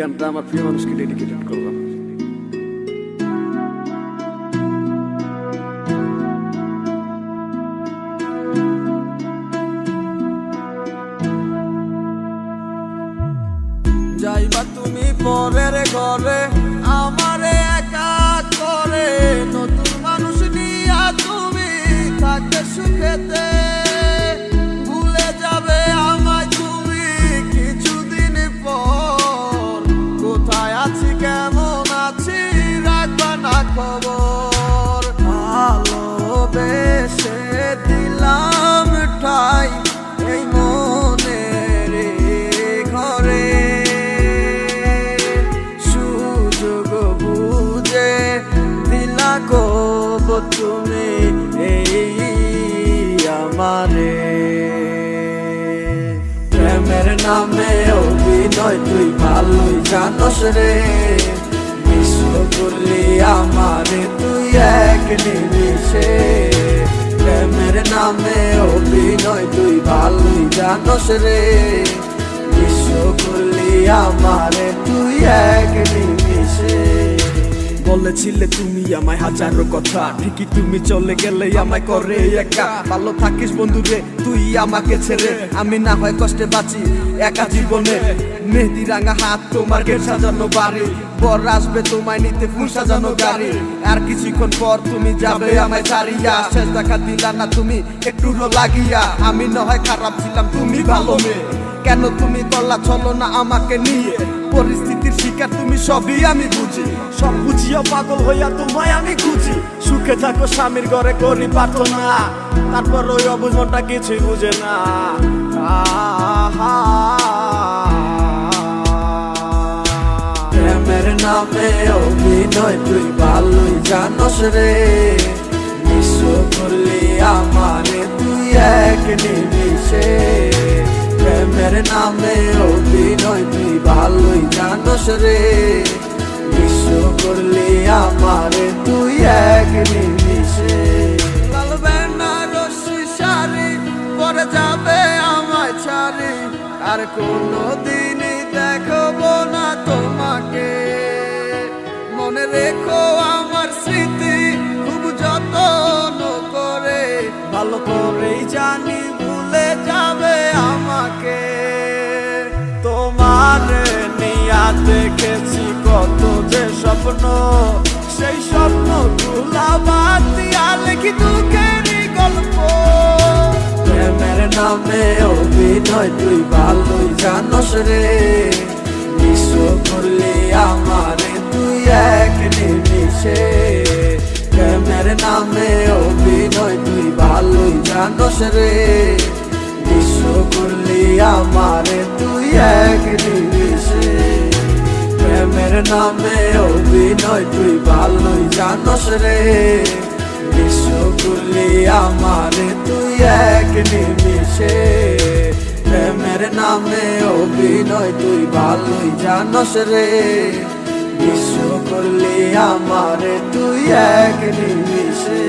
গানটা আমার প্রিয় মানুষকে ডেডিকেটেড করলাম। যাইবা তুমি পরের ঘরে আমারে একা করে, নতুন মানুষ নিয়া তুমি থাকতে সুখেতে, ভুলে যাবে আমায় তুমি কিছুদিন পর, কোথায় আছি কেমন আছি রাখবা না খবর। ভালোবেসে দিলাম ঠাই এই মনের ঘরে, সুযোগ বুঝে দিলা কব তুমি এই আমারে। প্রেমের নামে অভিনয় তুই ভালোই জানস রে, বিশ্ব করলি আমারে তুই এক নিমিষে। প্রেমের নামে অভিনয় তুই ভালোই জানস রে, বিশ্ব করলি আমারে তুই এক নিমিষে। বলেছিলে তুমি আমায় হাজারো কথা, ঠিকই তুমি চলে গেলে আমায় করে একা। ভালো থাকিস বন্ধুরে তুই আমাকে ছেড়ে, আমি না হয় কষ্টে বাঁচি একা জীবনে। মেহেদি রাঙা হাত তোমার গেট সাজানো বাড়ি, বর আসবে তোমায় নিতে ফুল সাজানো গাড়ি। আর কিছুক্ষণ পর তুমি যাবে আমায় ছাড়িয়া, শেষ দেখা দিলা না তুমি একটু লাগিয়া। আমি না হয় খারাপ ছিলাম তুমি ভালো মেয়ে, কেন তুমি করলা চলো না আমাকে নিয়ে। পরিস্থিতির শিকার তুমি সবই আমি বুঝি, সব বুঝিয়া পাগল হইয়া তোমায় আমি খুঁজি। সুখে থাকো স্বামীর ঘরে করি প্রার্থনা, তারপর ওই অবুঝটা কিছুই বুঝে না। প্রেমের নামে অভিনয় তুই ভালোই জানস রে, বিশ্ব করলি আমারে তুই এক নিমিষে। প্রেমের নামে অভিনয় তুই ভালোই জানস রে, বিশ্ব করলি আমারে তুই এক নিমিষে। লাল বেনারসি শাড়ি পরে যাবে আমায় ছাড়ি, আর কোনদিনই দেখবো না তোমাকে। মনে রেখো আমার স্মৃতি খুব যত্ন করে, ভালো করেই জানি ভুলে যাবে আমাকে। তোমার নিয়া দেখেছি কত যে স্বপ্ন, সেই স্বপ্ন গুলা বাদ দিয়া লিখি দুঃখেরই গল্প। প্রেমের নামে অভিনয় তুই ভালোই জানস রে, বিশ্ব করলি আমারে তুই এক নিমিষে। প্রেমের নামে অভিনয় তুই ভালোই জানস রে, বিশ্ব করলি আমারে তুই এক নিমিষে। প্রেমের নামে অভিনয় তুই ভালোই জানস রে, বিশ্ব করলি আমারে তুই এক নিমিষে। প্রেমের নামে অভিনয় তুই ভালোই জানস রে, বিশ্ব করলি আমারে তুই এক নিমিষে।